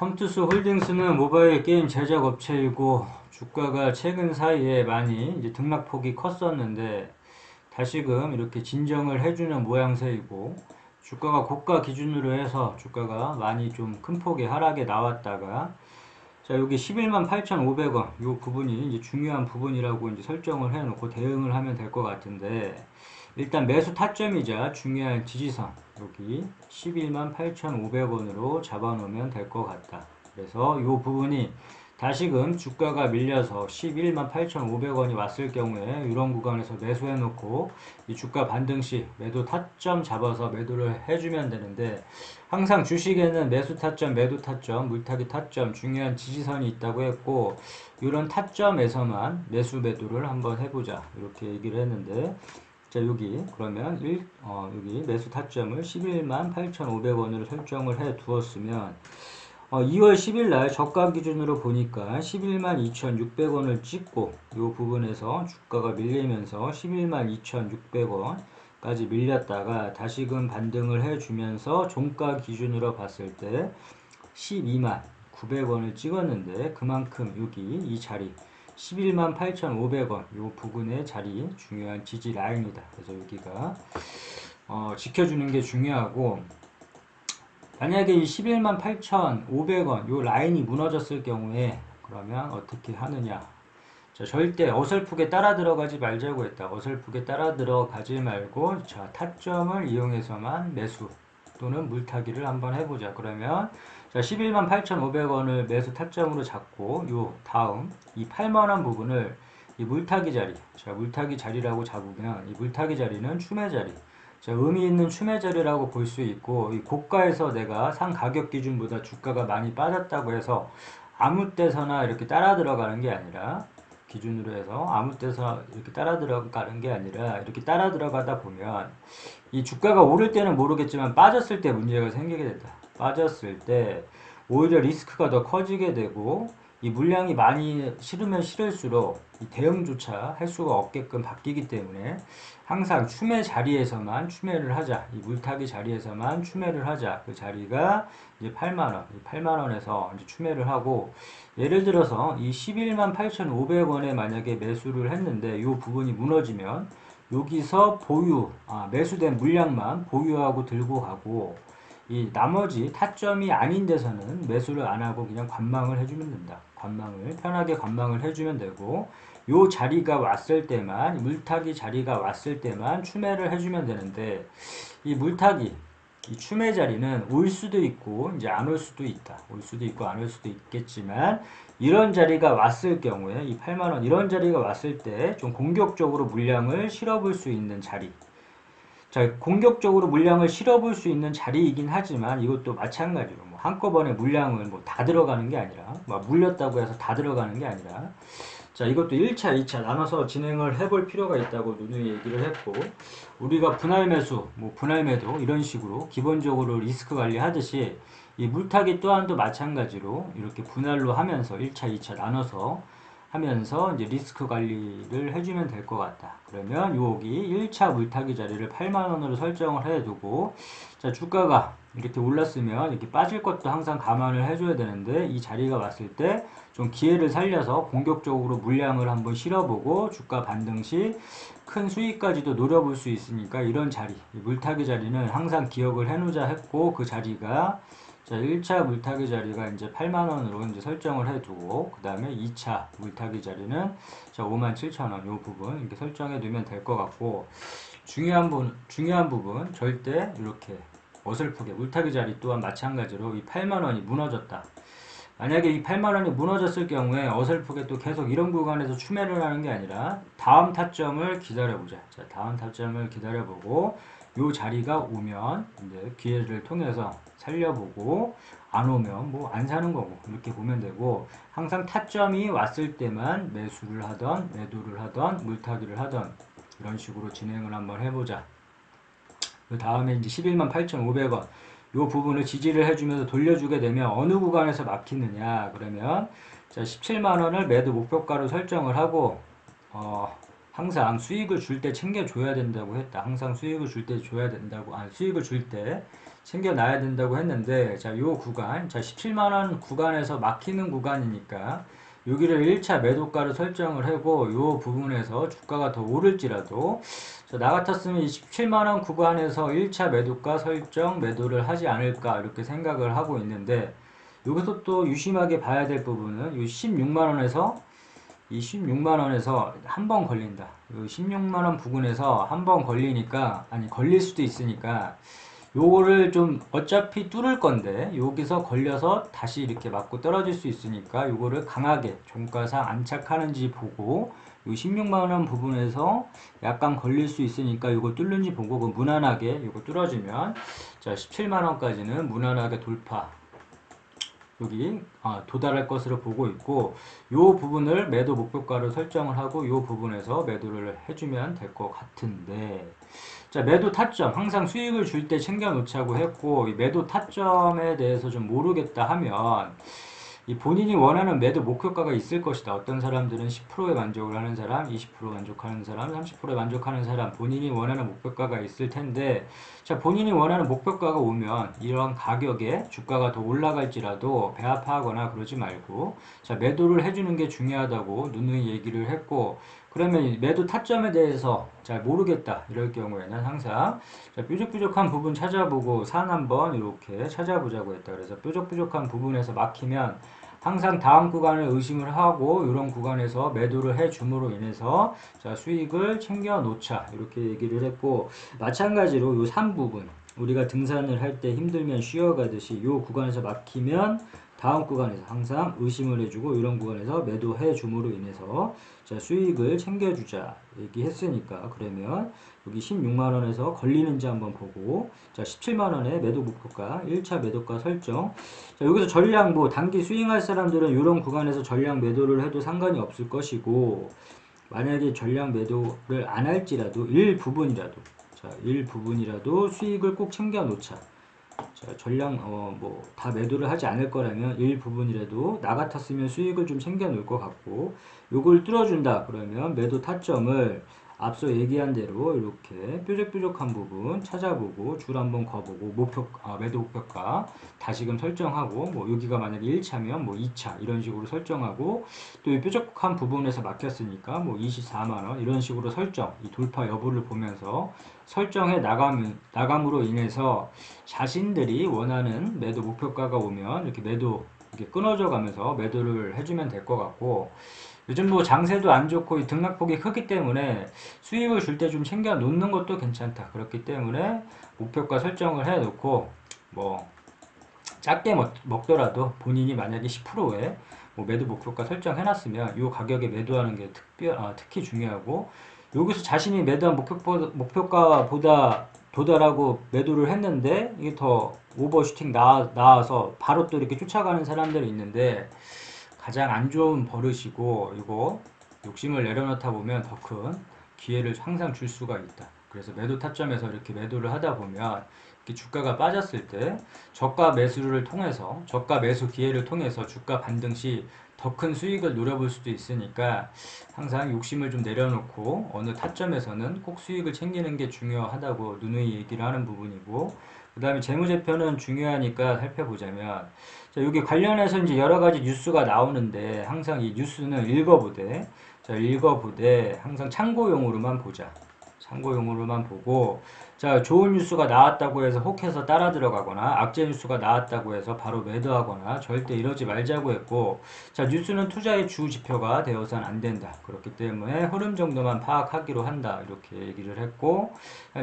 컴투스 홀딩스는 모바일 게임 제작 업체이고 주가가 최근 사이에 많이 이제 등락폭이 컸었는데 다시금 이렇게 진정을 해주는 모양새이고 주가가 고가 기준으로 해서 주가가 많이 좀 큰 폭의 하락에 나왔다가 자 여기 11만 8,500원 요 부분이 이제 중요한 부분이라고 이제 설정을 해놓고 대응을 하면 될 것 같은데 일단 매수 타점이자 중요한 지지선 여기 11만 8,500원으로 잡아놓으면 될 것 같다. 그래서 이 부분이 다시금 주가가 밀려서 11만 8,500원이 왔을 경우에 이런 구간에서 매수해 놓고 이 주가 반등 시 매도 타점 잡아서 매도를 해주면 되는데 항상 주식에는 매수 타점, 매도 타점, 물타기 타점 중요한 지지선이 있다고 했고 이런 타점에서만 매수 매도를 한번 해보자 이렇게 얘기를 했는데 자 여기 그러면 여기 매수 타점을 11만 8,500원으로 설정을 해 두었으면 2월 10일 날 저가 기준으로 보니까 11만 2,600원을 찍고 이 부분에서 주가가 밀리면서 11만 2,600원까지 밀렸다가 다시금 반등을 해주면서 종가 기준으로 봤을 때 12만 900원을 찍었는데 그만큼 여기 이 자리 11만 8,500원 이 부근의 자리 중요한 지지 라인이다. 그래서 여기가 지켜주는 게 중요하고 만약에 이 11만 8,500원 요 라인이 무너졌을 경우에 그러면 어떻게 하느냐 자, 절대 어설프게 따라 들어가지 말자고 했다. 어설프게 따라 들어가지 말고 자 타점을 이용해서만 매수 또는 물타기를 한번 해보자. 그러면 자 11만 8,500원을 매수 타점으로 잡고 요 다음 이 8만원 부분을 이 물타기 자리 자 물타기 자리라고 잡으면 이 물타기 자리는 추매 자리 자, 의미 있는 추매 자리라고 볼 수 있고 이 고가에서 내가 상 가격 기준보다 주가가 많이 빠졌다고 해서 아무 때서나 이렇게 따라 들어가는 게 아니라 기준으로 해서 아무 때서나 이렇게 따라 들어가는 게 아니라 이렇게 따라 들어가다 보면 이 주가가 오를 때는 모르겠지만 빠졌을 때 문제가 생기게 된다. 빠졌을 때 오히려 리스크가 더 커지게 되고 이 물량이 많이 실으면 실을수록 이 대응조차 할 수가 없게끔 바뀌기 때문에 항상 추매 자리에서만 추매를 하자. 이 물타기 자리에서만 추매를 하자. 그 자리가 이제 8만원, 8만원에서 이제 추매를 하고 예를 들어서 이 11만 8,500원에 만약에 매수를 했는데 이 부분이 무너지면 여기서 매수된 물량만 보유하고 들고 가고 이 나머지 타점이 아닌 데서는 매수를 안 하고 그냥 관망을 해주면 된다. 편하게 관망을 해주면 되고 요 자리가 왔을 때만 물타기 자리가 왔을 때만 추매를 해주면 되는데 이 물타기 이 추매 자리는 올 수도 있고 이제 안 올 수도 있다. 올 수도 있고 안 올 수도 있겠지만 이런 자리가 왔을 경우에 이 8만원 이런 자리가 왔을 때 좀 공격적으로 물량을 실어볼 수 있는 자리 자, 공격적으로 물량을 실어볼 수 있는 자리이긴 하지만 이것도 마찬가지로 뭐 한꺼번에 물량을 뭐 다 들어가는 게 아니라 뭐 물렸다고 해서 다 들어가는 게 아니라 자, 이것도 1차, 2차 나눠서 진행을 해볼 필요가 있다고 누누이 얘기를 했고 우리가 분할 매수, 뭐 분할 매도 이런 식으로 기본적으로 리스크 관리하듯이 이 물타기 또한도 마찬가지로 이렇게 분할로 하면서 1차, 2차 나눠서 하면서 이제 리스크 관리를 해주면 될 것 같다. 그러면 여기 1차 물타기 자리를 8만원으로 설정을 해두고 자 주가가 이렇게 올랐으면 이렇게 빠질 것도 항상 감안을 해줘야 되는데 이 자리가 왔을 때 좀 기회를 살려서 공격적으로 물량을 한번 실어보고 주가 반등 시 큰 수익까지도 노려볼 수 있으니까 이런 자리 물타기 자리는 항상 기억을 해놓자 했고 그 자리가 자, 1차 물타기 자리가 이제 8만원으로 이제 설정을 해두고, 그 다음에 2차 물타기 자리는 자, 57,000원, 요 부분 이렇게 설정해 두면 될 것 같고, 중요한 부분, 절대 이렇게 어설프게, 물타기 자리 또한 마찬가지로 이 8만원이 무너졌다. 만약에 이 8만원이 무너졌을 경우에 어설프게 또 계속 이런 구간에서 추매를 하는 게 아니라 다음 타점을 기다려보자. 자, 다음 타점을 기다려보고 요 자리가 오면 이제 기회를 통해서 살려보고 안 오면 뭐 안 사는 거고 이렇게 보면 되고 항상 타점이 왔을 때만 매수를 하던 매도를 하던 물타기를 하던 이런 식으로 진행을 한번 해보자. 그 다음에 이제 11만 8,500원 요 부분을 지지를 해주면서 돌려주게 되면 어느 구간에서 막히느냐 그러면 자 17만원을 매도 목표가로 설정을 하고 항상 수익을 줄 때 챙겨줘야 된다고 했다. 항상 수익을 줄 때 줘야 된다고 수익을 줄 때 챙겨놔야 된다고 했는데, 자, 요 구간, 자, 17만원 구간에서 막히는 구간이니까 여기를 1차 매도가를 설정을 하고 요 부분에서 주가가 더 오를지라도 자, 나 같았으면 이 17만원 구간에서 1차 매도가 설정 매도를 하지 않을까 이렇게 생각을 하고 있는데, 여기서 또 유심하게 봐야 될 부분은 이 16만원에서 이 16만원에서 한 번 걸린다. 이 16만원 부근에서 한 번 걸리니까, 아니 걸릴 수도 있으니까 요거를 좀 어차피 뚫을 건데 여기서 걸려서 다시 이렇게 맞고 떨어질 수 있으니까 요거를 강하게 종가상 안착하는지 보고, 요 16만원 부분에서 약간 걸릴 수 있으니까 요거 뚫는지 보고 그 무난하게 요거 뚫어주면 자 17만원까지는 무난하게 돌파 여기 도달할 것으로 보고 있고, 요 부분을 매도 목표가로 설정을 하고 요 부분에서 매도를 해주면 될 것 같은데, 자 매도 타점 항상 수익을 줄 때 챙겨 놓자고 했고, 이 매도 타점에 대해서 좀 모르겠다 하면 이 본인이 원하는 매도 목표가가 있을 것이다. 어떤 사람들은 10%에 만족을 하는 사람, 20% 만족하는 사람, 30%에 만족하는 사람, 본인이 원하는 목표가가 있을 텐데, 자 본인이 원하는 목표가가 오면 이런 가격에 주가가 더 올라갈지라도 배합하거나 그러지 말고 자 매도를 해주는 게 중요하다고 누누이 얘기를 했고, 그러면 매도 타점에 대해서 잘 모르겠다 이럴 경우에는 항상 자, 뾰족뾰족한 부분 찾아보고 산 한번 이렇게 찾아보자고 했다. 그래서 뾰족뾰족한 부분에서 막히면 항상 다음 구간을 의심을 하고 이런 구간에서 매도를 해줌으로 인해서 자 수익을 챙겨 놓자 이렇게 얘기를 했고, 마찬가지로 요 3부분 우리가 등산을 할 때 힘들면 쉬어가듯이 요 구간에서 막히면 다음 구간에서 항상 의심을 해주고 이런 구간에서 매도해 줌으로 인해서 자 수익을 챙겨주자 얘기했으니까, 그러면 여기 16만원에서 걸리는지 한번 보고 자 17만원에 매도 목표가 1차 매도가 설정. 자 여기서 전량 뭐 단기 스윙할 사람들은 이런 구간에서 전량 매도를 해도 상관이 없을 것이고, 만약에 전량 매도를 안 할지라도 일부분이라도 자 일부분이라도 수익을 꼭 챙겨 놓자. 자, 전량 뭐 다 매도를 하지 않을 거라면 일부분이라도 나 같았으면 수익을 좀 챙겨 놓을 것 같고, 요걸 뚫어준다 그러면 매도 타점을 앞서 얘기한 대로 이렇게 뾰족뾰족한 부분 찾아보고 줄 한번 거보고 매도 목표가 다시금 설정하고, 뭐 여기가 만약에 1차면 뭐 2차 이런 식으로 설정하고, 또 이 뾰족한 부분에서 막혔으니까 뭐 24만원 이런 식으로 설정, 이 돌파 여부를 보면서 설정해 나감으로 인해서 자신들이 원하는 매도 목표가가 오면 이렇게 매도 이렇게 끊어져 가면서 매도를 해주면 될 것 같고, 요즘 뭐 장세도 안 좋고 이 등락폭이 크기 때문에 수익을 줄 때 좀 챙겨 놓는 것도 괜찮다. 그렇기 때문에 목표가 설정을 해 놓고 뭐 작게 먹더라도 본인이 만약에 10%에 뭐 매도 목표가 설정해 놨으면 이 가격에 매도하는 게 특히 중요하고, 여기서 자신이 매도한 목표가보다 도달하고 매도를 했는데 이게 더 오버슈팅 나와서 바로 또 이렇게 쫓아가는 사람들이 있는데, 가장 안 좋은 버릇이고, 이거 욕심을 내려놓다 보면 더 큰 기회를 항상 줄 수가 있다. 그래서 매도 타점에서 이렇게 매도를 하다 보면 이렇게 주가가 빠졌을 때 저가 매수를 통해서 저가 매수 기회를 통해서 주가 반등 시 더 큰 수익을 노려볼 수도 있으니까 항상 욕심을 좀 내려놓고 어느 타점에서는 꼭 수익을 챙기는 게 중요하다고 누누이 얘기를 하는 부분이고, 그 다음에 재무제표는 중요하니까 살펴보자면 자, 여기 관련해서 이제 여러 가지 뉴스가 나오는데 항상 이 뉴스는 읽어보되, 자, 읽어보되 항상 참고용으로만 보자. 참고용으로만 보고, 자, 좋은 뉴스가 나왔다고 해서 혹해서 따라 들어가거나 악재 뉴스가 나왔다고 해서 바로 매도하거나 절대 이러지 말자고 했고, 자, 뉴스는 투자의 주 지표가 되어서는 안 된다. 그렇기 때문에 흐름 정도만 파악하기로 한다. 이렇게 얘기를 했고,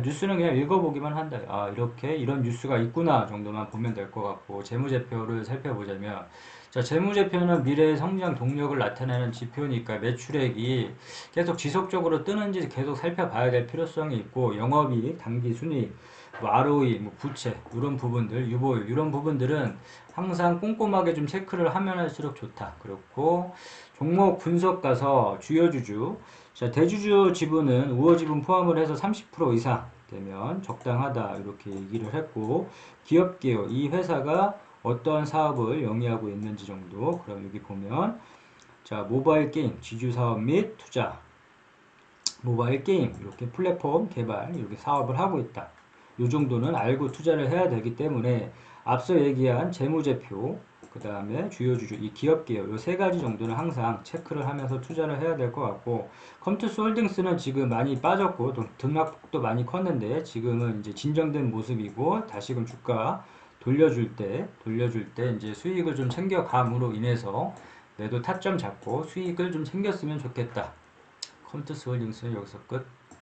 뉴스는 그냥 읽어보기만 한다. 아, 이렇게 이런 뉴스가 있구나 정도만 보면 될 것 같고, 재무제표를 살펴보자면 자, 재무제표는 미래의 성장 동력을 나타내는 지표니까 매출액이 계속 지속적으로 뜨는지 계속 살펴봐야 될 필요성이 있고, 영업이익, 당기순이익, 뭐 ROE, 뭐 부채 이런 부분들, 유보율 이런 부분들은 항상 꼼꼼하게 좀 체크를 하면 할수록 좋다. 그렇고 종목 분석 가서 주요 주주, 자 대주주 지분은 우호 지분 포함을 해서 30% 이상 되면 적당하다 이렇게 얘기를 했고, 기업 개요, 이 회사가 어떤 사업을 영위하고 있는지 정도. 그럼 여기 보면 자 모바일 게임 지주 사업 및 투자, 모바일 게임 이렇게 플랫폼 개발 이렇게 사업을 하고 있다. 요 정도는 알고 투자를 해야 되기 때문에 앞서 얘기한 재무제표, 그 다음에 주요주주, 이 기업개요, 요 세 가지 정도는 항상 체크를 하면서 투자를 해야 될 것 같고, 컴투스 홀딩스는 지금 많이 빠졌고, 등락폭도 많이 컸는데, 지금은 이제 진정된 모습이고, 다시금 주가 돌려줄 때 이제 수익을 좀 챙겨감으로 인해서 매도 타점 잡고 수익을 좀 챙겼으면 좋겠다. 컴투스 홀딩스는 여기서 끝.